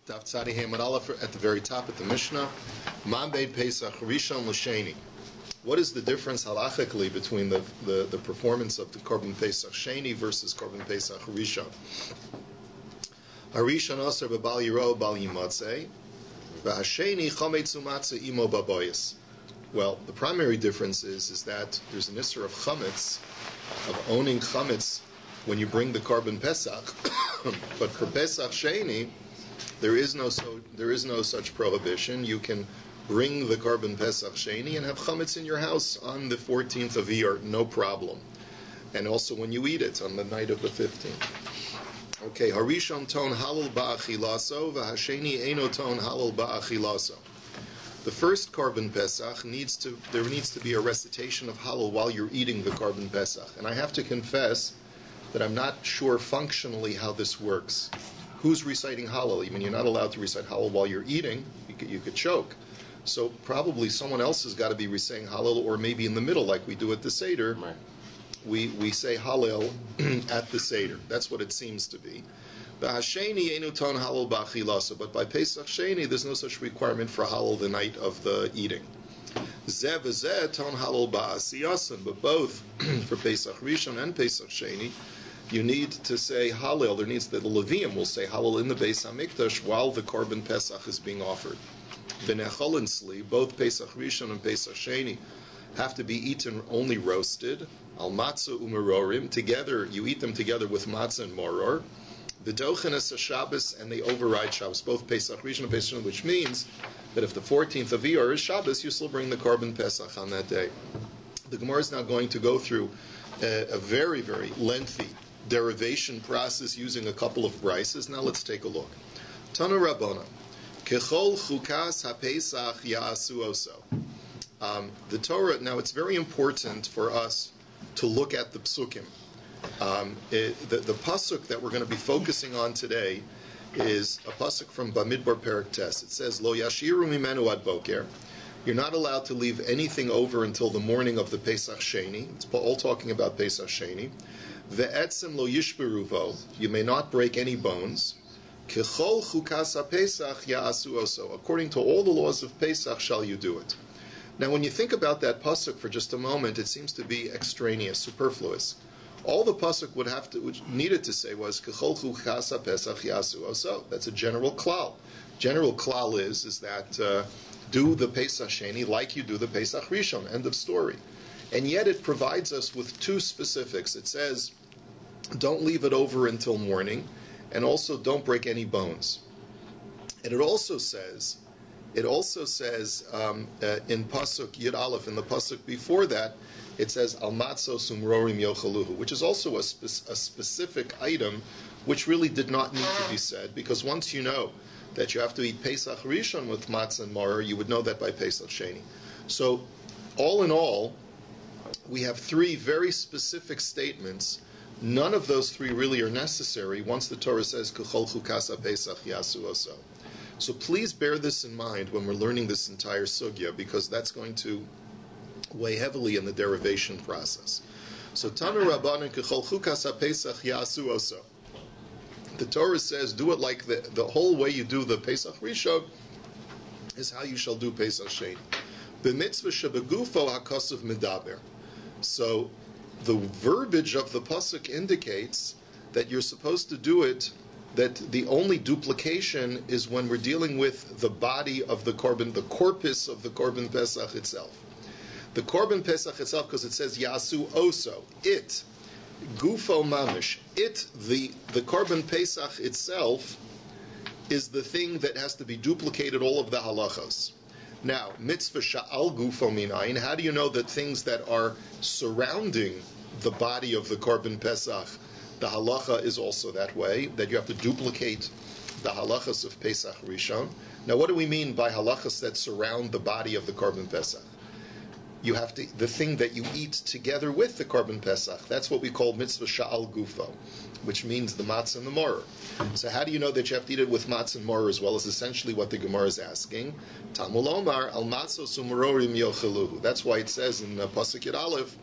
DAF Tzadi Hamad Aleph at the very top of the Mishnah. Man BAYT Pesach Rishon L'Sheni. What is the difference halachically between the performance of the Korban Pesach Sheni versus Korban Pesach Rishon? Harishon Aser B'Bal Yiro Bal Yimatzeh V'Hasheni Chametz Umatzeh Imo Baboyis. Well, the primary difference is that there's an issur of chametz, of owning chametz when you bring the Korban Pesach, but for Pesach Sheni, there is no such prohibition. You can bring the Korban Pesach Sheni and have chametz in your house on the 14th of Iyar, no problem. And also when you eat it on the night of the 15th. Okay, Harishon ton halal ba'achilaso, v'hasheni eino ton halal ba'achilaso. The first Korban Pesach there needs to be a recitation of halal while you're eating the Korban Pesach. And I have to confess that I'm not sure functionally how this works. Who's reciting halal? I mean, you're not allowed to recite halal while you're eating. You could choke. So probably someone else has got to be reciting halal, or maybe in the middle, like we do at the Seder. Right. We say halal at the Seder. That's what it seems to be. But by Pesach Sheni, there's no such requirement for halal the night of the eating. But both for Pesach Rishon and Pesach Sheni, you need to say halal. The Levium will say halal in the Beis Hamikdash while the Korban Pesach is being offered. Both Pesach Rishon and Pesach Sheni have to be eaten only roasted. Al matzah umarorim, together, you eat them together with matzah and moror. V'dochenes Shabbos, and they override Shabbos, both Pesach Rishon and Pesach Sheni, which means that if the 14th of Iyar is Shabbos, you still bring the Korban Pesach on that day. The Gemara is now going to go through a very, very lengthy derivation process using a couple of brises. Now let's take a look. Tana Rabbona, Kechol Chukas HaPesach Ya'asu Oso. The Torah, now it's very important for us to look at the psukim. The pasuk that we're going to be focusing on today is a pasuk from Bamidbar Perek Tes. It says, Lo yashiru mimenu ad boker. You're not allowed to leave anything over until the morning of the Pesach Sheni. It's all talking about Pesach Sheni. Ve'etzem lo yishberu vo. You may not break any bones. Kechol chukas ha-Pesach ya'asu oso. According to all the laws of Pesach shall you do it. Now when you think about that pasuk for just a moment, it seems to be extraneous, superfluous. All the pasuk needed to say was Kechol chukas ha-Pesach ya'asu oso. That's a general klal. General klal is that do the Pesach Sheni like you do the Pesach Rishon. End of story. And yet it provides us with two specifics. It says, don't leave it over until morning, and also don't break any bones. And it also says in pasuk Yud Aleph, in the pasuk before that, it says al matzos umrorim yochaluhu, which is also a specific item which really did not need to be said, because once you know that you have to eat Pesach Rishon with matzah and maror, you would know that by Pesach Sheni. So, all in all, we have three very specific statements. None of those three really are necessary once the Torah says Kechol chukas ha-Pesach yasu oso. So please bear this in mind when we're learning this entire sugya, because that's going to weigh heavily in the derivation process. So Tanu Rabbanan Kechol chukas ha-Pesach yasu oso. The Torah says, do it like the whole way you do the Pesach Rishon is how you shall do Pesach Sheni. B'mitzvah shebegufo hakasav medaber. So the verbiage of the pasuk indicates that you're supposed to do it, that the only duplication is when we're dealing with the body of the Korban, the corpus of the Korban Pesach itself. The Korban Pesach itself, because it says Yasu Oso, it. Gufo mamish, the Korban Pesach itself is the thing that has to be duplicated, all of the halachos. Now, mitzvah sha'al gufo minayin, how do you know that things that are surrounding the body of the Korban Pesach, the halacha is also that way, that you have to duplicate the halachas of Pesach Rishon? Now, what do we mean by halachas that surround the body of the Korban Pesach? You have to, the thing that you eat together with the Korban Pesach. That's what we call mitzvah sha'al gufo, which means the matzah and the moror. So how do you know that you have to eat it with matzah and moror as well, as essentially what the Gemara is asking? Tamul Omar, al matzos umororim yocheluhu. That's why it says in pasuk Yud Aleph,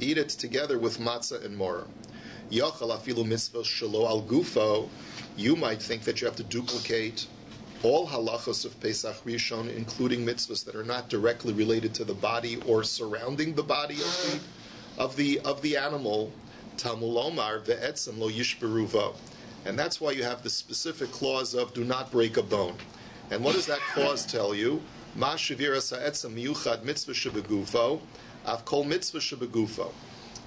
eat it together with matzah and moror. Yochel afilu mitzvah shelo al gufo. You might think that you have to duplicate all halachos of Pesach Rishon, including mitzvahs that are not directly related to the body or surrounding the body of the animal, Talmud Omar ve'etzem lo yishberuvo. And that's why you have the specific clause of do not break a bone. And what does that clause tell you? Ma shaviras ha'etzem miyuchad mitzvah shebegufo, av kol mitzvah shebegufo.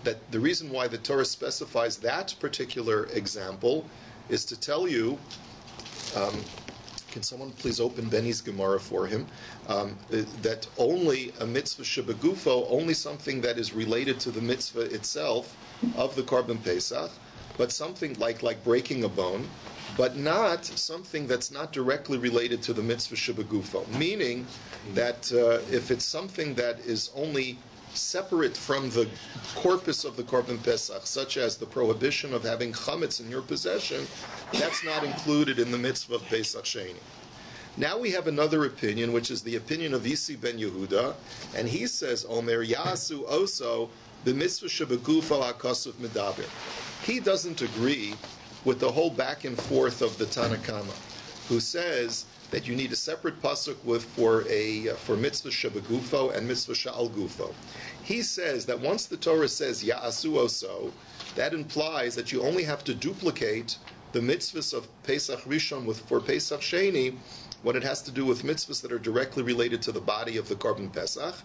That the reason why the Torah specifies that particular example is to tell you, can someone please open Benny's Gemara for him, that only a mitzvah shebegufo, only something that is related to the mitzvah itself of the Korban Pesach, but something like breaking a bone, but not something that's not directly related to the mitzvah shebegufo. Meaning that if it's something that is only separate from the corpus of the Korban Pesach, such as the prohibition of having chametz in your possession, that's not included in the mitzvah of Pesach Sheni. Now we have another opinion, which is the opinion of Isi ben Yehuda, and he says, Omer Yasu Oso b'mitzvah shebegufo ha'kasuv medaber. He doesn't agree with the whole back and forth of the Tanakama, who says that you need a separate pasuk for mitzvah shebegufo and mitzvah sha'al gufo. He says that once the Torah says ya'asu oso, that implies that you only have to duplicate the mitzvahs of Pesach Rishon for Pesach Sheni when it has to do with mitzvahs that are directly related to the body of the Korban Pesach,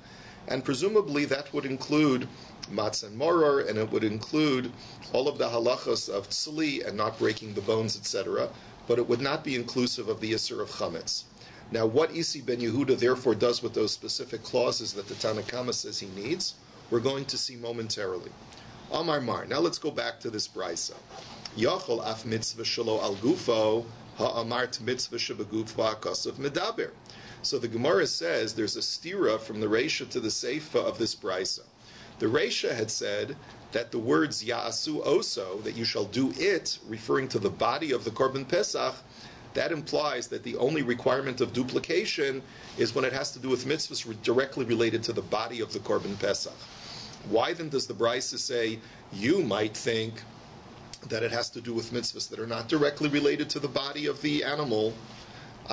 and presumably that would include matzah and moror, and it would include all of the halachos of tzli and not breaking the bones, etc., but it would not be inclusive of the Yisur of chametz. Now, what Isi ben Yehuda therefore does with those specific clauses that the Tanakhama says he needs, we're going to see momentarily. Amar Mar. Now let's go back to this brisa. Yachol af mitzvah shelo al gufo ha'amart mitzvah shebegufo ha'kasav medaber. So the Gemara says there's a stira from the Reisha to the Seifa of this brisa. The Reisha had said that the words Ya'asu Oso, that you shall do it, referring to the body of the Korban Pesach, that implies that the only requirement of duplication is when it has to do with mitzvahs directly related to the body of the Korban Pesach. Why then does the Brisa say, you might think that it has to do with mitzvahs that are not directly related to the body of the animal?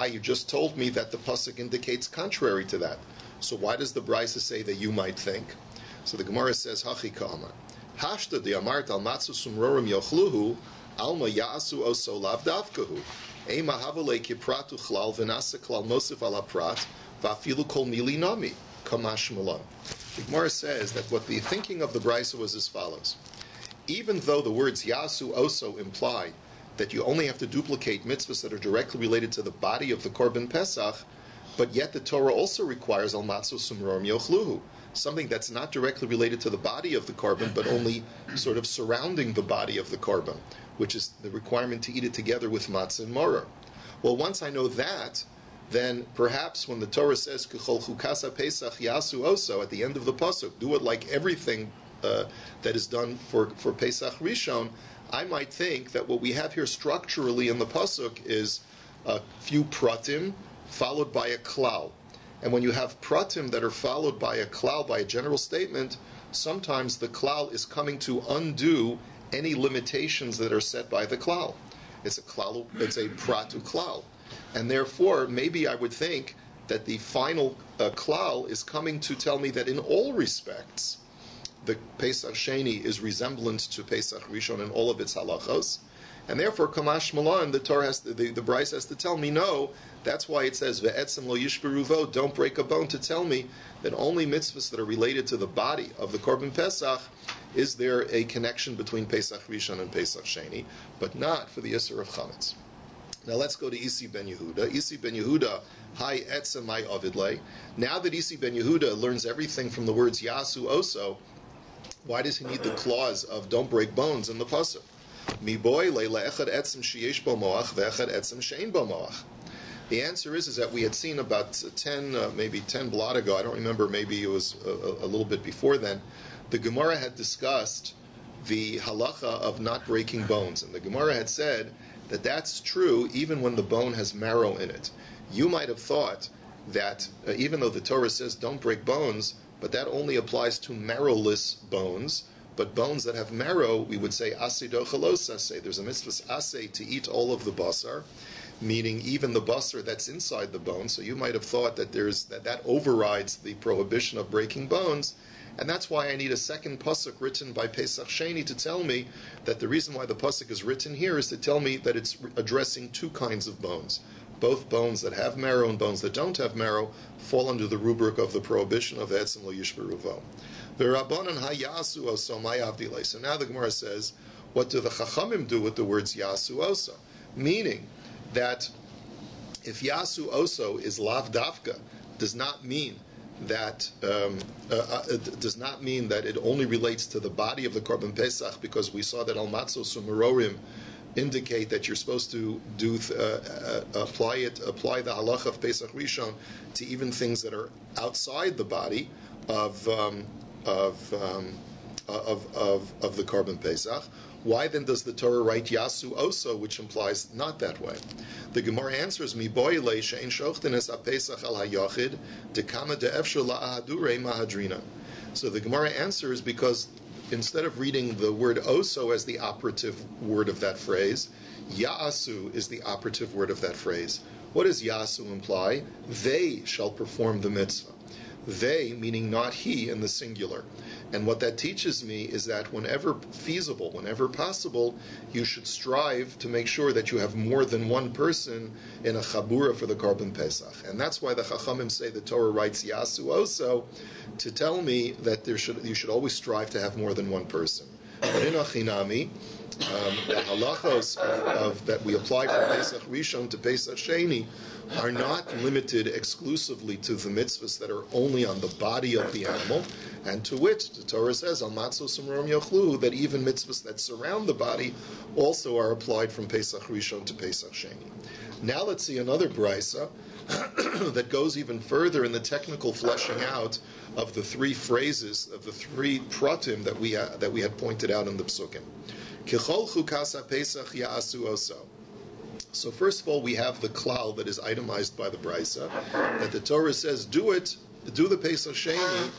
You just told me that the pasuk indicates contrary to that. So why does the Brisa say that you might think? So the Gemara says, Hachi ka'amar. Hashta de amart al matzu sumrorim yochluhu, alma ya'asu oso lav davkahu. Ema havale kipratu chlal v'nasa klal nosif ala prat, va'afilu kol mili nami, kamash malon. The Gemara says that what the thinking of the Brisa was as follows. Even though the words ya'asu oso imply that you only have to duplicate mitzvahs that are directly related to the body of the Korban Pesach, but yet the Torah also requires al matzu sumrorim yochluhu, something that's not directly related to the body of the Korban, but only sort of surrounding the body of the Korban, which is the requirement to eat it together with matzah and moror. Well, once I know that, then perhaps when the Torah says K'chol chukasa Pesach yasu oso at the end of the pasuk, do it like everything that is done for Pesach Rishon, I might think that what we have here structurally in the pasuk is a few pratim followed by a klal. And when you have pratim that are followed by a klal, by a general statement, sometimes the klal is coming to undo any limitations that are set by the klal. It's a klal, it's a pratu klal. And therefore, maybe I would think that the final klal is coming to tell me that in all respects, the Pesach Sheni is resemblant to Pesach Rishon in all of its halachos. And therefore, Kamash Malan, the Torah has to, the Bryce has to tell me, no, that's why it says, Ve'etzem lo yishberuvo, don't break a bone, to tell me that only mitzvahs that are related to the body of the Korban Pesach, is there a connection between Pesach Rishon and Pesach Sheni, but not for the Yisur of Chametz. Now let's go to Isi ben Yehuda. Isi ben Yehuda, Hai etzem mai ovidle. Now that Isi ben Yehuda learns everything from the words Yasu Oso, why does he need the clause of don't break bones in the pasuk? Mi boy le'echad etzem sheyesh bo moach ve'echad etzem she'ein bo moach. The answer is that we had seen about 10, maybe 10 blot ago, I don't remember, maybe it was a little bit before then, the Gemara had discussed the halacha of not breaking bones. And the Gemara had said that that's true even when the bone has marrow in it. You might have thought that even though the Torah says don't break bones, but that only applies to marrowless bones. But bones that have marrow, we would say aseh do chalos aseh. There's a mitzvah aseh to eat all of the basar. meaning even the basar that's inside the bone. So you might have thought that that overrides the prohibition of breaking bones, and that's why I need a second pasuk written by Pesach Sheni to tell me that the reason why the pasuk is written here is to tell me that it's addressing two kinds of bones. Both bones that have marrow and bones that don't have marrow fall under the rubric of the prohibition of Etzem lo yishberuvo. V'rabbanan hayasu oso ma'yavdilei. So now the Gemara says, what do the Chachamim do with the words yasu oso? Meaning that if yasu oso is lav dafka, does not mean that it only relates to the body of the Korban Pesach, because we saw that al matzos u'merorim indicate that you're supposed to apply the halacha of Pesach Rishon to even things that are outside the body of the Korban Pesach. Why then does the Torah write Yasu Oso, which implies not that way? The Gemara answers, Mi boile she'en shochten es ha-Pesach al ha-yochid dekama de'efshur la'ahadurei mahadrina. So the Gemara answers because instead of reading the word oso as the operative word of that phrase, Ya'asu is the operative word of that phrase. What does Ya'asu imply? They shall perform the mitzvah. They, meaning not he in the singular. And what that teaches me is that whenever feasible, whenever possible, you should strive to make sure that you have more than one person in a chabura for the Korban Pesach. And that's why the Chachamim say the Torah writes Yasu Oso, to tell me that you should always strive to have more than one person. But in Achinami, the halachos that we apply from Pesach Rishon to Pesach Sheni are not limited exclusively to the mitzvahs that are only on the body of the animal, and to which the Torah says, Al matzos umrom yochlu, that even mitzvahs that surround the body also are applied from Pesach Rishon to Pesach Sheni. Now let's see another brisa that goes even further in the technical fleshing out of the three phrases, of the three pratim that we had pointed out in the psukim. Kichol chukas ha-Pesach ya'asu oso. So first of all, we have the klal that is itemized by the brisa, that the Torah says, do the Pesach Sheni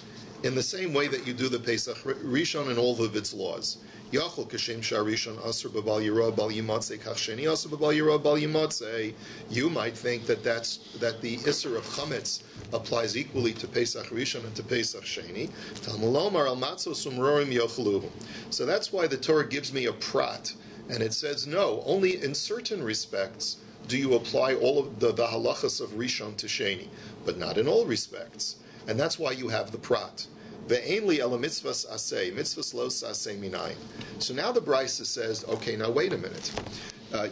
in the same way that you do the Pesach Rishon and all of its laws. Yachol kashem sharishon asur b'bal yirah bal yimatzei kach sheni asur b'bal yirah bal yimatzei. You might think that the isser of chametz applies equally to Pesach Rishon and to Pesach Sheni. Talmud lomar al matzos umrorim yochluhu. So that's why the Torah gives me a prat, and it says no, only in certain respects do you apply all of the halachas of Rishon to Sheni, but not in all respects. And that's why you have the prat. Ve'enli ela mitzvahs aseh, mitzvahs lo saseh minayin. So now the brisa says, okay, now wait a minute.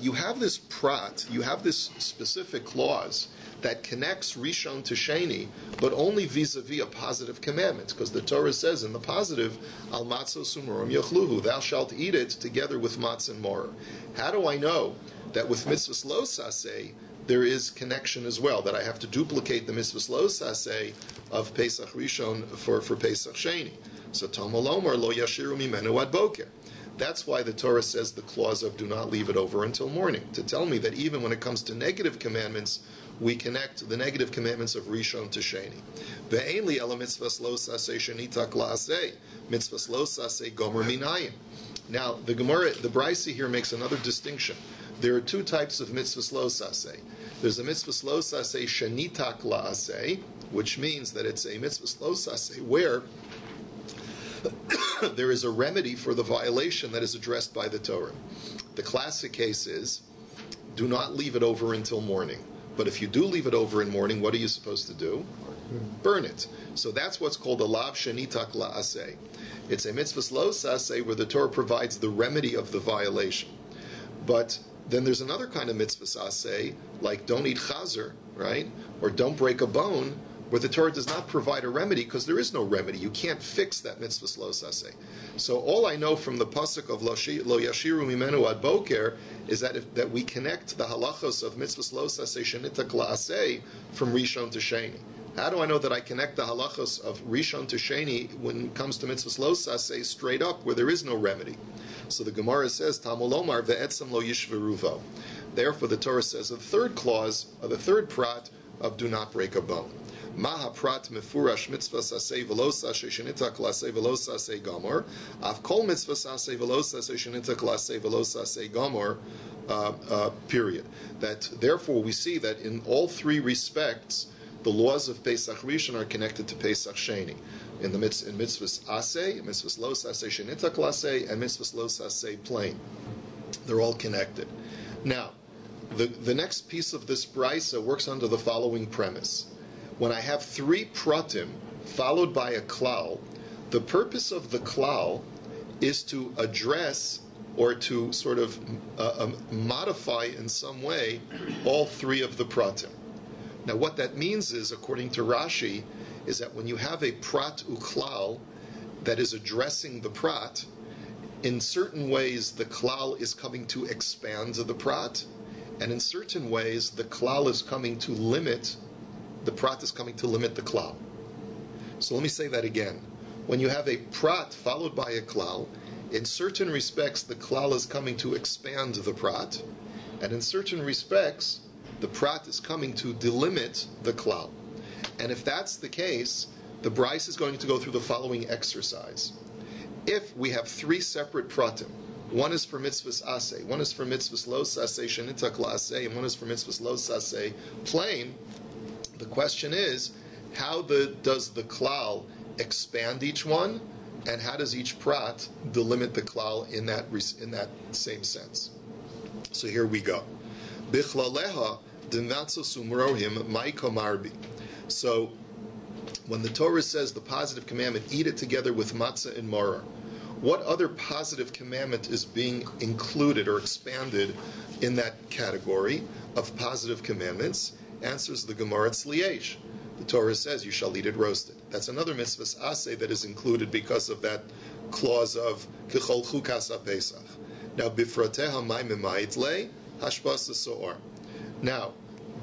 You have this prat, you have this specific clause that connects Rishon to Sheni, but only vis-a-vis a positive commandment, because the Torah says in the positive, Al matzos u'morim yochluhu, thou shalt eat it together with matzah and moror. How do I know that with mitzvahs lo saseh there is connection as well, that I have to duplicate the mitzvahs lo saseh of Pesach Rishon for Pesach Sheni? So Talmud lomar lo yashiru mimenu ad boker. That's why the Torah says the clause of do not leave it over until morning, to tell me that even when it comes to negative commandments, we connect the negative commandments of Rishon to Sheni. Ve'enli ela mitzvahs lo saseh shenitak la'aseh, mitzvahs lo saseh gomer minayim. Now, the Brisa here makes another distinction. There are two types of mitzvahs lo saseh. There's a mitzvahs lo saseh shenitak la'aseh, which means that it's a mitzvahs lo saseh where there is a remedy for the violation that is addressed by the Torah. The classic case is, do not leave it over until morning. But if you do leave it over in morning, what are you supposed to do? Burn it. So that's what's called a lav shenitak la'aseh. It's a mitzvahs lo saseh where the Torah provides the remedy of the violation. But then there's another kind of mitzvahs aseh, like don't eat chazer, right? Or don't break a bone, where the Torah does not provide a remedy because there is no remedy. You can't fix that mitzvahs lo saseh. So all I know from the pasuk of lo yashiru mimenu ad boker is that we connect the halachos of mitzvahs lo saseh shenitak la'aseh from Rishon to Sheni. How do I know that I connect the halachos of Rishon to Sheni when it comes to mitzvahs lo saseh straight up where there is no remedy? So the Gemara says, Talmud lomar ve'etzem lo yishveruvo. Therefore the Torah says the third clause, or the third prat of do not break a bone. Maha prat mefurash mitzvah saseh v'lo saseh shenitak la'aseh v'lo saseh gomor. Av kol mitzvah saseh v'lo saseh shenitak la'aseh v'lo saseh gomor period. That therefore we see that in all three respects, the laws of Pesach Rishon are connected to Pesach Sheni. In mitzvahs aseh, mitzvahs los aseh shenitak laseh, and mitzvahs los aseh plain. They're all connected. Now, the next piece of this brisa works under the following premise. When I have three pratim followed by a klal, the purpose of the klal is to address or to sort of modify in some way all three of the pratim. Now what that means is, according to Rashi, is that when you have a prat uklal that is addressing the prat, in certain ways the klal is coming to expand the prat, and in certain ways the klal is coming to limit, the prat is coming to limit the klal. So let me say that again. When you have a prat followed by a klal, in certain respects the klal is coming to expand the prat, and in certain respects the prat is coming to delimit the klal. And if that's the case, the Bryce is going to go through the following exercise. If we have three separate pratim, one is for mitzvahs aseh, one is for mitzvahs los aseh shenitak la'aseh, and one is for mitzvahs los aseh plain, the question is, how does the klal expand each one, and how does each prat delimit the klal in that same sense? So here we go. Bichlaleha d'matzo sumrohim ma'iko marbi. So when the Torah says the positive commandment, eat it together with matzah and maror, what other positive commandment is being included or expanded in that category of positive commandments? Answers the Gemara, it's liyesh. The Torah says you shall eat it roasted. That's another mitzvahs aseh that is included because of that clause of kechol chukas ha-pesach. Now, bifrateha ma'imimait le hashbas so'or. Now,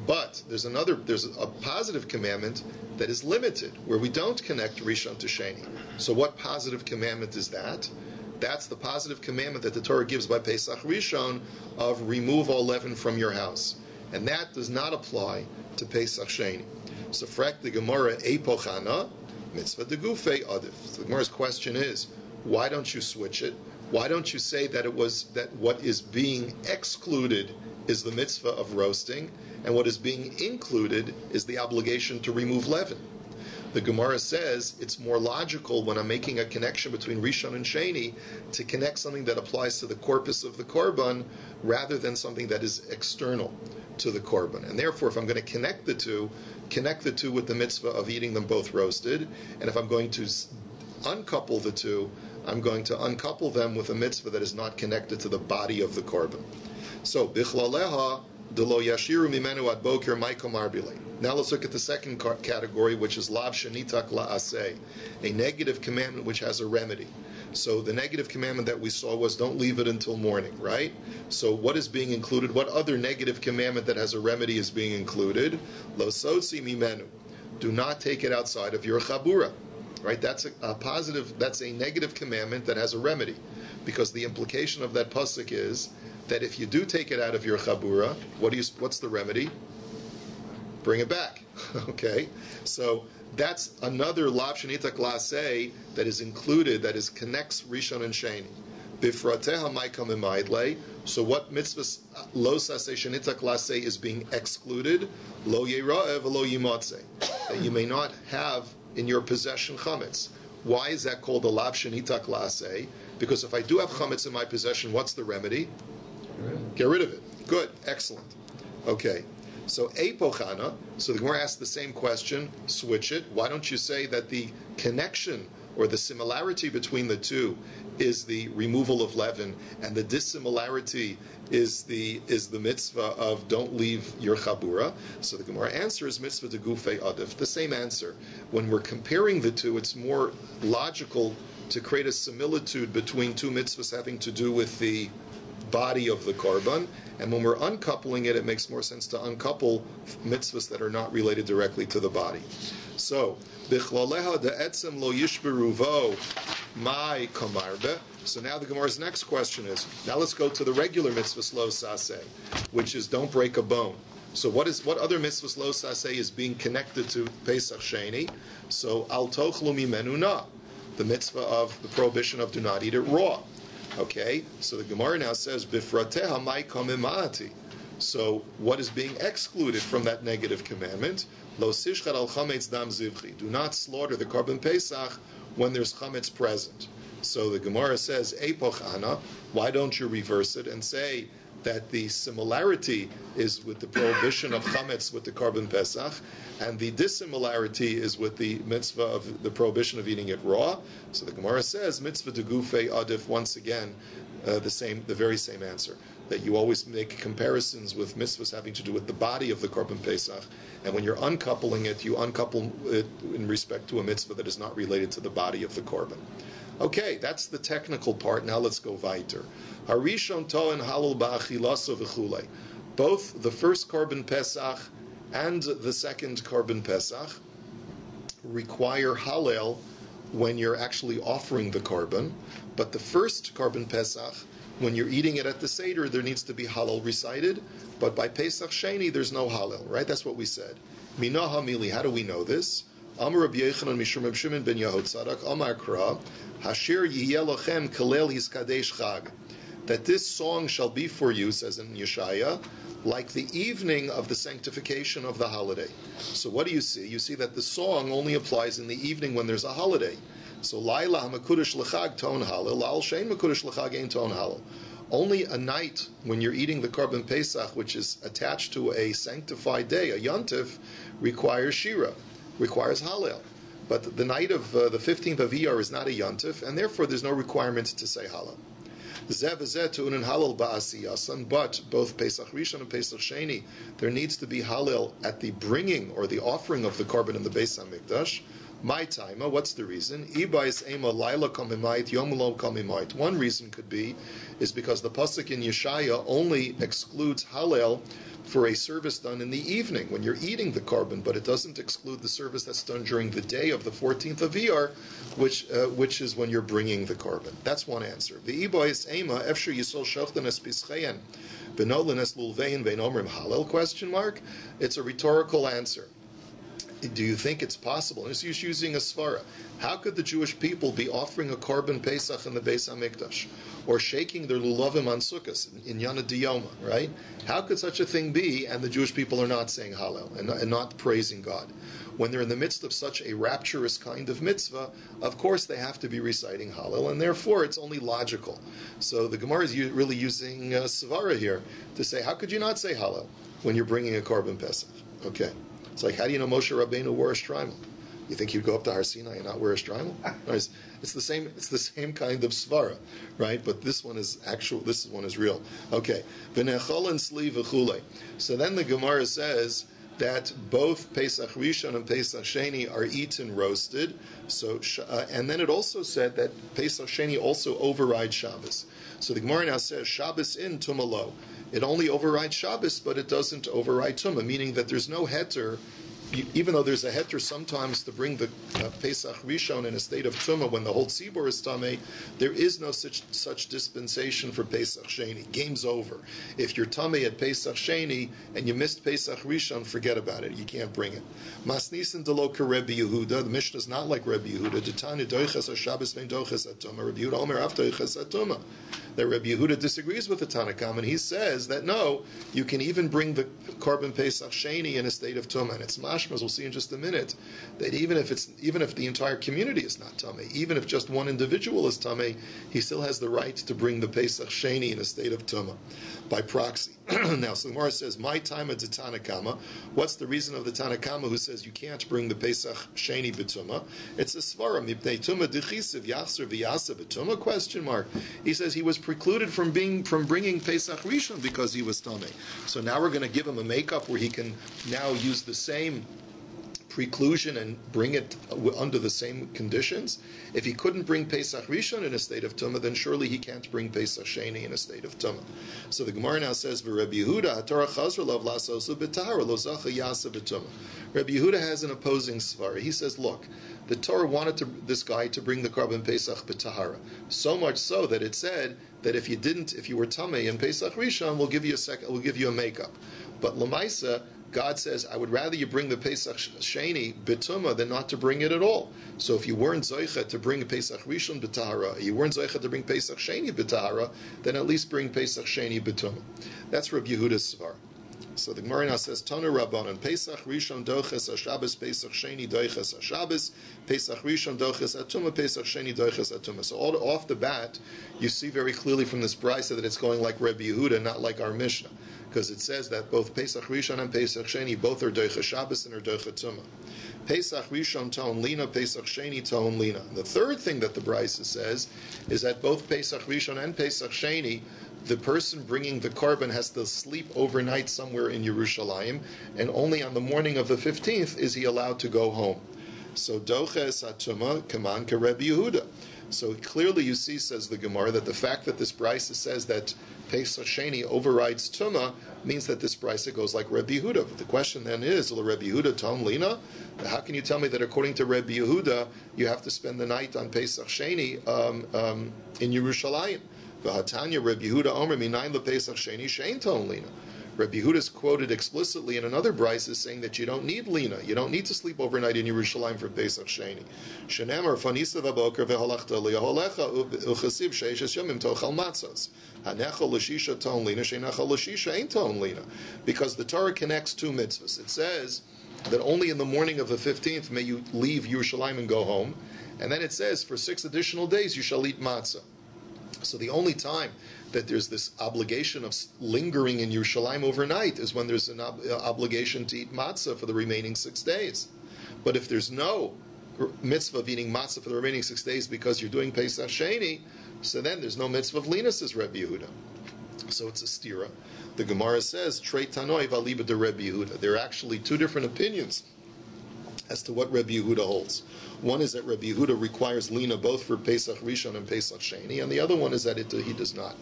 but there's a positive commandment that is limited, where we don't connect Rishon to Sheni. So what positive commandment is that? That's the positive commandment that the Torah gives by Pesach Rishon of remove all leaven from your house. And that does not apply to Pesach Sheni. So frak the Gemara, Eipochana, mitzvah de gufei adif. So the Gemara's question is, why don't you switch it? Why don't you say that what is being excluded is the mitzvah of roasting, and what is being included is the obligation to remove leaven? The Gemara says it's more logical when I'm making a connection between Rishon and Sheni to connect something that applies to the corpus of the korban rather than something that is external to the korban. And therefore, if I'm going to connect the two with the mitzvah of eating them both roasted, and if I'm going to uncouple the two, I'm going to uncouple them with a mitzvah that is not connected to the body of the korban. So, bichlaleha delo yashiru mimenu ad boker ma'iko marbile. Now let's look at the second category, which is lav shenitak la'aseh, a negative commandment which has a remedy. So the negative commandment that we saw was don't leave it until morning, right? So what is being included? What other negative commandment that has a remedy is being included? Lo sotzi mimenu. Do not take it outside of your chabura. Right? That's a positive, that's a negative commandment that has a remedy. Because the implication of that pasuk is that if you do take it out of your chabura, what's the remedy? Bring it back. Okay? So that's another lav shenitak la'aseh that is included, that connects Rishon and Sheni. Bifrateha ma'ikam imaydle. So what mitzvahs los aseh shenitak la'aseh is being excluded? Lo yera'eh v'lo yimatzeh. That you may not have in your possession chametz. Why is that called a lav shenitak la'aseh? Because if I do have chametz in my possession, what's the remedy? Get rid of it. Good. Excellent. Okay. So eipochana, so the Gemara asks the same question, switch it. Why don't you say that the connection or the similarity between the two is the removal of leaven, and the dissimilarity is the mitzvah of don't leave your chabura? So the Gemara answer is mitzvah de gufei adif. The same answer. When we're comparing the two, it's more logical to create a similitude between two mitzvahs having to do with the body of the korban, and when we're uncoupling it, it makes more sense to uncouple mitzvahs that are not related directly to the body. So, bichlaleha de'etzem lo yishberuvo mai kamarbe. So now the Gemara's next question is, now let's go to the regular mitzvahs lo saseh, which is don't break a bone. So what other mitzvahs lo saseh is being connected to Pesach Sheni? So al tochlu mimenu na, the mitzvah of the prohibition of do not eat it raw. Okay, so the Gemara now says, Bifrateha mai kamimati. So what is being excluded from that negative commandment? Lo sishchad al chametz dam zivchi. Do not slaughter the korban pesach when there's chametz present. So the Gemara says, Epoch ana, why don't you reverse it and say that the similarity is with the prohibition of chametz with the korban pesach, and the dissimilarity is with the mitzvah of the prohibition of eating it raw? So the Gemara says, mitzvah de gufei adif, once again, the very same answer. That you always make comparisons with mitzvahs having to do with the body of the korban pesach, and when you're uncoupling it, you uncouple it in respect to a mitzvah that is not related to the body of the korban. Okay, that's the technical part. Now let's go weiter. Harishon to'en halal ba'achilasa v'chulei. Both the first korban pesach and the second korban pesach require halal when you're actually offering the korban, but the first korban pesach, when you're eating it at the Seder, there needs to be halal recited, but by Pesach Sheni, there's no halal, right? That's what we said. Mina hamili, how do we know this? Amar Rabbi Yochanan Mishum Reb Shimon ben Yehotzadak, Amar Kra, Hashir Yihye Lochem Kalel Yiskadesh Chag. That this song shall be for you, says in Yeshaya, like the evening of the sanctification of the holiday. So what do you see? You see that the song only applies in the evening when there's a holiday. So Laila HaMakudesh L'chag ton halal, La'al Shein Makudesh L'chag ein ton halal. Only a night when you're eating the korban pesach, which is attached to a sanctified day, a yontif, requires shira, requires halal. But the night of the 15th of Iyar is not a yontif, and therefore there's no requirement to say halal. But both Pesach Rishon and Pesach Sheni, there needs to be halal at the bringing or the offering of the korban in the Beis HaMikdash. My time, what's the reason? One reason could be is because the pasuk in Yeshaya only excludes halal for a service done in the evening when you're eating the korban, but it doesn't exclude the service that's done during the day of the 14th of Iyar, which is when you're bringing the korban. That's one answer. The question mark. It's a rhetorical answer. Do you think it's possible? And he's using a svara. How could the Jewish people be offering a korban pesach in the Beis HaMikdash, or shaking their lulavim on Sukkot in Yana Diyoma, right? How could such a thing be, and the Jewish people are not saying Hallel and not praising God? When they're in the midst of such a rapturous kind of mitzvah, of course they have to be reciting Hallel, and therefore it's only logical. So the Gemara is really using svara here to say, how could you not say Hallel when you're bringing a korban pesach? Okay. It's like, how do you know Moshe Rabbeinu wore a shtreimel? You think he'd go up to Har Sinai and not wear a shtreimel? No, it's the same. It's the same kind of svara, right? But this one is actual. This one is real. Okay. V'nechol and sli v'chulei. So then the Gemara says that both Pesach Rishon and Pesach Sheni are eaten roasted. So and then it also said that Pesach Sheni also overrides Shabbos. So the Gemara now says Shabbos in Tumah lo. It only overrides Shabbos, but it doesn't override Tumah, meaning that there's no heter, even though there's a heter sometimes to bring the Pesach Rishon in a state of Tumah when the whole tzibur is Tameh, there is no such dispensation for Pesach Sheni. Game's over. If you're Tameh at Pesach Sheni and you missed Pesach Rishon, forget about it. You can't bring it. Masnisin delo Rebbe Yehuda. The Mishnah is not like Rebbe Yehuda. Detani doiches Shabbos vein doiches at Tumah. Rebbe Yehuda Omer af doiches at Tumah. That Rebbe Yehuda disagrees with the Tanakhama, and he says that no, you can even bring the korban Pesach Sheni in a state of Tumah. And it's mashma, as we'll see in just a minute, that even if the entire community is not Tameh, even if just one individual is Tameh, he still has the right to bring the Pesach Sheni in a state of Tumah by proxy. Now, so the Gemara says, my time at the Tanakhama. What's the reason of the Tanakhama who says you can't bring the Pesach Sheni b'Tumah? It's a svara, mipnei Tumah d'chisiv yachzer v'yasa b'Tumah, question mark. He says he was precluded from bringing Pesach Rishon because he was Tameh. So now we're going to give him a makeup where he can now use the same preclusion and bring it under the same conditions. If he couldn't bring Pesach Rishon in a state of Tumah, then surely he can't bring Pesach Sheni in a state of Tumah. So the Gemara now says, Rabbi Yehuda, Torah chazra lav lasosu b'tahara lo zacha yasa b'Tumah. Rabbi Yehuda has an opposing svara. He says, look, the Torah wanted this guy to bring the korban Pesach b'tahara. So much so that it said that if you were Tameh in Pesach Rishon, we'll give you a makeup. But Lamaisa, God says, I would rather you bring the Pesach Sheni B'tumah than not to bring it at all. So if you weren't Zoicha to bring Pesach Rishon B'tahara, you weren't Zoicha to bring Pesach Sheni B'tahara, then at least bring Pesach Sheni B'tumah. That's Rabbi Yehuda's Svar. So the Gemara now says, Tanu Rabbanan, Pesach Rishon Doches HaShabbos, Pesach Sheni Doches HaShabbos, Pesach Rishon Doches HaTumah, Pesach Sheni Doches HaTumah. So off the bat, you see very clearly from this brisa that it's going like Rabbi Yehuda, not like our Mishnah, because it says that both Pesach Rishon and Pesach Sheni both are Doches Shabbos and are Doches Tumah. Pesach Rishon Ton Lina, Pesach Sheni Ton Lina. The third thing that the brisa says is that both Pesach Rishon and Pesach Sheni, the person bringing the korban has to sleep overnight somewhere in Yerushalayim, and only on the morning of the 15th is he allowed to go home. So doches atuma kaman ke Rebbe Yehuda. So clearly you see, says the Gemara, that the fact that this brisa says that Pesach Sheni overrides Tumah means that this brisa goes like Rebbe Yehuda. But the question then is, Rebbe Yehuda Tom Lina? How can you tell me that according to Rebbe Yehuda, you have to spend the night on Pesach Sheni in Yerushalayim? V'hatanya Rebbe Yehuda Omer minayin lePesach Sheni she'ein ton lina. Rebbe Yehuda is quoted explicitly in another brisa saying that you don't need lina, you don't need to sleep overnight in Yerushalayim for Pesach Sheni. Shenemar fanisa v'boker v'halachta li'aholecha u'chasiv sheishes yomim tochal matzos. Hanecha l'shisha ton lina she'necha l'shisha ein ton lina. Because the Torah connects two mitzvahs. It says that only in the morning of the 15th may you leave Yerushalayim and go home, and then it says for 6 additional days you shall eat matzah. So the only time that there's this obligation of lingering in Yerushalayim overnight is when there's an obligation to eat matzah for the remaining 6 days. But if there's no mitzvah of eating matzah for the remaining 6 days because you're doing Pesach Sheni, so then there's no mitzvah of lina, says Rebbe Yehuda. So it's a stira. The Gemara says, Trei Tanoi v'aliba de Rebbe Yehuda. There are actually two different opinions as to what Rebbe Yehuda holds. One is that Rebbe Yehuda requires lina both for Pesach Rishon and Pesach Sheni, and the other one is that he does not.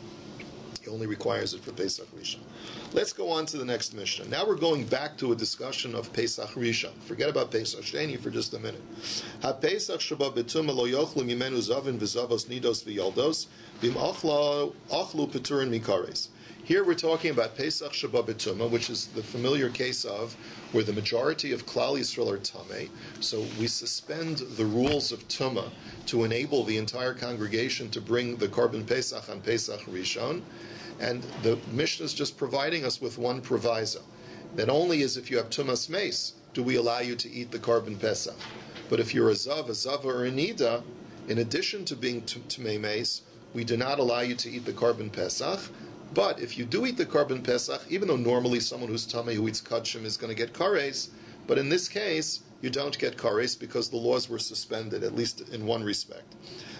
He only requires it for Pesach Rishon. Let's go on to the next Mishnah. Now we're going back to a discussion of Pesach Rishon. Forget about Pesach Sheni for just a minute. Ha-Pesach sheba betuma lo yochlu mimenu zavin v'zavos nidos v'yaldos v'im achlu peturin mikares. Here we're talking about Pesach Sheba B'Tumah, which is the familiar case of where the majority of Klal Yisrael are Tameh. So we suspend the rules of Tumah to enable the entire congregation to bring the Korban Pesach on Pesach Rishon. And the Mishnah is just providing us with one proviso. That only is if you have Tumas Meis do we allow you to eat the Korban Pesach. But if you're a Zava or a Nida, in addition to being Tumei Meis, we do not allow you to eat the Korban Pesach. But if you do eat the Korban Pesach, even though normally someone who's Tameh who eats Kachim is going to get Kares, but in this case, you don't get Kares because the laws were suspended, at least in one respect.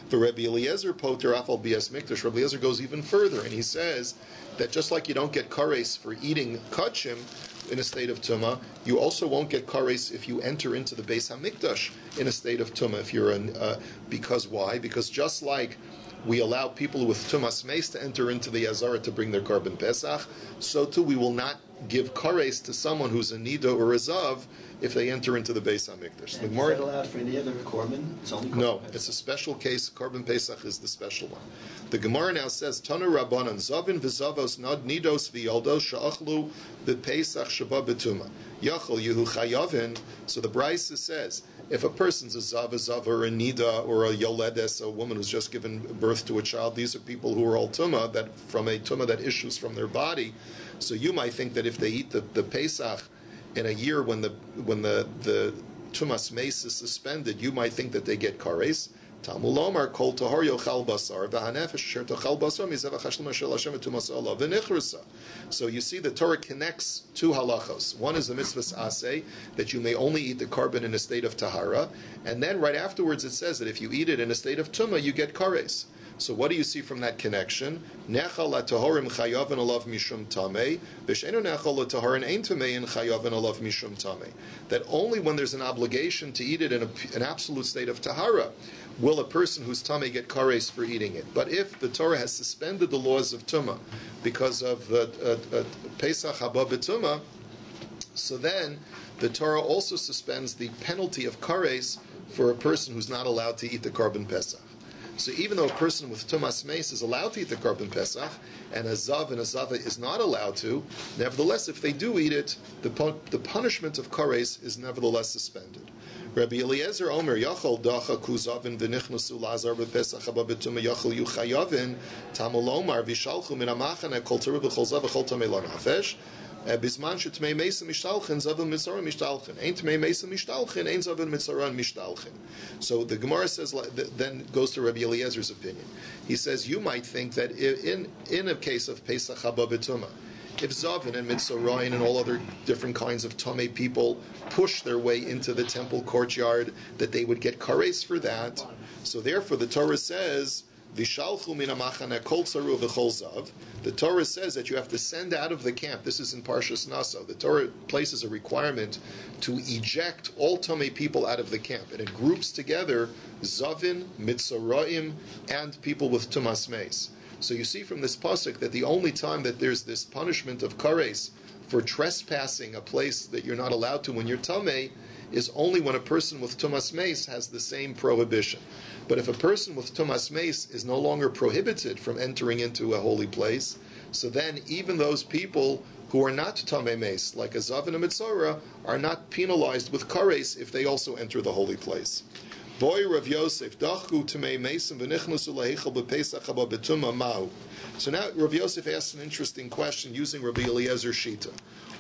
The Rabbi Eliezer Poter Afal Bias Mikdash, Rabbi Eliezer goes even further, and he says that just like you don't get Kares for eating Kachim in a state of Tumah, you also won't get Kares if you enter into the Beis HaMikdash in a state of Tumah. If you're because why? Because just like we allow people with Tumas Meis to enter into the Azara to bring their Korban Pesach, so too we will not give Kares to someone who's a Nida or a Zav if they enter into the Beis HaMikdash. Is that allowed for any other Korban? It's only Korban No, Pesach. it's a special case. Korban Pesach is the special one. The Gemara now says, Tanu Rabbanan, Zavin v'Zavos nad Nidos v'Yaldos sha'achlu b'Pesach sheba b'Tumah. Yachol Yehu Chayavin. So the Brisa says, if a person's a Zav or a Nida or a Yoledes, a woman who's just given birth to a child, these are people who are all Tumah, that from a Tumah that issues from their body. So you might think that if they eat the Pesach in a year when the Tumas Meis is suspended, you might think that they get Kares. Talmud Lomar Kol Tahor Yochal Basar V'Hanefesh Asher Tochal Basar Mizevach Hashem Shel Hashem Tumas Olav V'Nichrasa. So you see the Torah connects two halachos. One is the mitzvahs aseh, that you may only eat the korban in a state of tahara, and then right afterwards it says that if you eat it in a state of tumah, you get kares. So what do you see from that connection? Nechal latahorim chayav and alav mishum tamei, v'sheinu nechal latahorim ein tamei and chayav and alav mishum tamei. That only when there's an obligation to eat it in an absolute state of tahara will a person who's tamei get kares for eating it. But if the Torah has suspended the laws of tumah because of the Pesach haba b'tumah, so then the Torah also suspends the penalty of kares for a person who's not allowed to eat the korban Pesach. So even though a person with tumas meis is allowed to eat the korban pesach, and a zav and a zava is not allowed to, nevertheless, if they do eat it, the punishment of kares is nevertheless suspended. Rabbi Eliezer Omer Yachol Dacha Kuzavin V'Nichnasu Lazar B'Pesach Haba B'Tumah Yachol Yuchayavin Tamolomar V'Shalchu Min Amachane Kol Teru B'Chol Zav V'Chol Tamei Lo Nafesh Bisman Shetmei Meisa Mishtalchen Zavim Mitzaron Mishtalchen Ein Tmei Meisa Mishtalchen Ein Zavim Mitzaron Mishtalchen. So the Gemara says, then goes to Rabbi Eliezer's opinion. He says you might think that in a case of Pesach Haba B'Tumah, if Zavin and Mitzorayin and all other different kinds of Tomei people push their way into the temple courtyard, that they would get kares for that. So therefore the Torah says, Vishalchu min amachane kol tzaru v'chol zav. The Torah says that you have to send out of the camp. This is in Parshas Naso. The Torah places a requirement to eject all Tomei people out of the camp. And it groups together Zavin, Mitzoraim, and people with Tumas Meis. So you see from this pasuk that the only time that there's this punishment of kares for trespassing a place that you're not allowed to when you're tamei is only when a person with tumas meis has the same prohibition. But if a person with tumas meis is no longer prohibited from entering into a holy place, so then even those people who are not tamei meis, like a zav and a mitzora, are not penalized with kares if they also enter the holy place. Boy Rav Yosef, Dachu Tamei Mesim V'Nichnasu Laheichel B'Pesach Haba B'Tumah Ma'u. So now Rav Yosef asks an interesting question using Rabbi Eliezer Shita.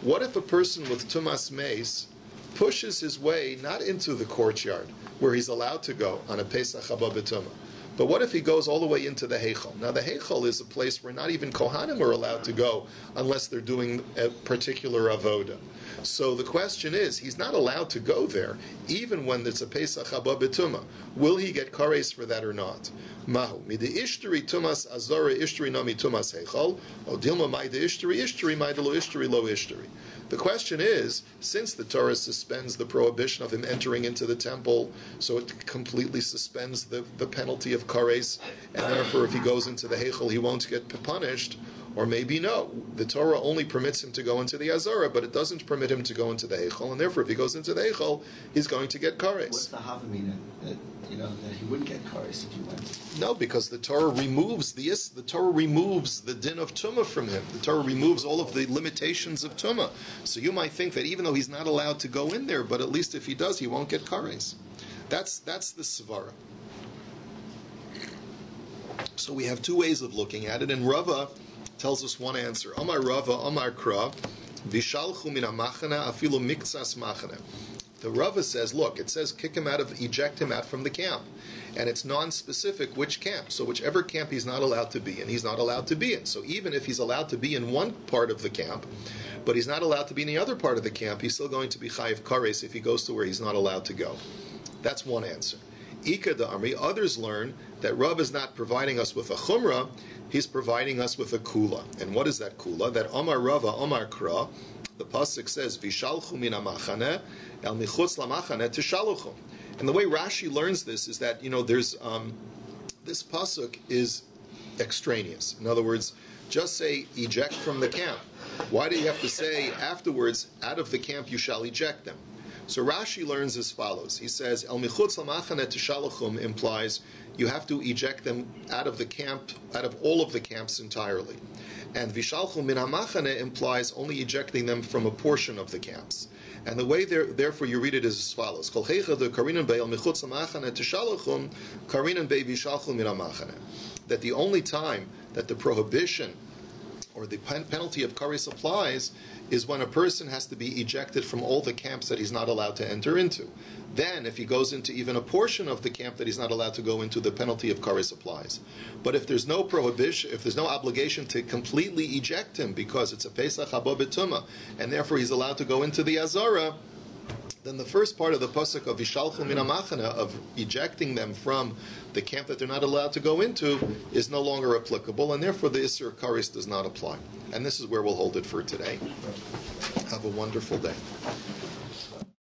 What if a person with Tumas Meis pushes his way not into the courtyard where he's allowed to go on a Pesach Haba B'Tumah, but what if he goes all the way into the Heichel? Now the Heichel is a place where not even Kohanim are allowed to go unless they're doing a particular avoda. So the question is, he's not allowed to go there, even when it's a Pesach Haba B'Tumah. Will he get kares for that or not? Mahu midi ishtri tumas azara ishtri nami tumas heichal o dilma maida ishtri maida lo ishtri. The question is, since the Torah suspends the prohibition of him entering into the temple, so it completely suspends the penalty of kares, and therefore if he goes into the heichal he won't get punished. Or maybe no, the Torah only permits him to go into the Azara, but it doesn't permit him to go into the Heichal, and therefore if he goes into the Heichal, he's going to get kares. What's the Havamina that he wouldn't get kares if he went? No, because the Torah removes the din of Tumah from him. The Torah removes all of the limitations of Tumah. So you might think that even though he's not allowed to go in there, but at least if he does, he won't get kares. That's the Svara. So we have two ways of looking at it, and Rava tells us one answer. Amar Rava, Amar Kra, Vishalchu min amachana afilu miktsas machana. The Rava says, look, it says eject him out from the camp. And it's non-specific which camp. So whichever camp he's not allowed to be in, he's not allowed to be in. So even if he's allowed to be in one part of the camp, but he's not allowed to be in the other part of the camp, he's still going to be chayiv kares if he goes to where he's not allowed to go. That's one answer. Ika da'amri, others learn that Rav is not providing us with a chumrah, he's providing us with a kula. And what is that kula? That Amar Rava, Amar Kra, the pasuk says, Vishalchu min amachane, el michutz lamachane tishaluchu. And the way Rashi learns this is that, there's, this pasuk is extraneous. In other words, just say, eject from the camp. Why do you have to say afterwards, out of the camp you shall eject them? So Rashi learns as follows. He says, El michutz lamachane tishaluchum implies you have to eject them out of the camp, out of all of the camps entirely. And vishalchu min hamachane implies only ejecting them from a portion of the camps. And the way therefore you read it is as follows. Kol heicha de karinan be'el michutz lamachane tishaluchum, karinan be vishalchu min hamachane. That the only time that the prohibition or the penalty of kares applies is when a person has to be ejected from all the camps that he's not allowed to enter into. Then, if he goes into even a portion of the camp that he's not allowed to go into, the penalty of kares applies. But if there's no prohibition, if there's no obligation to completely eject him because it's a Pesach Haba B'Tumah, and therefore he's allowed to go into the Azara, then the first part of the pasuk of Vishalchu min hamachana, of ejecting them from the camp that they're not allowed to go into, is no longer applicable, and therefore the Isser Kares does not apply. And this is where we'll hold it for today. Have a wonderful day.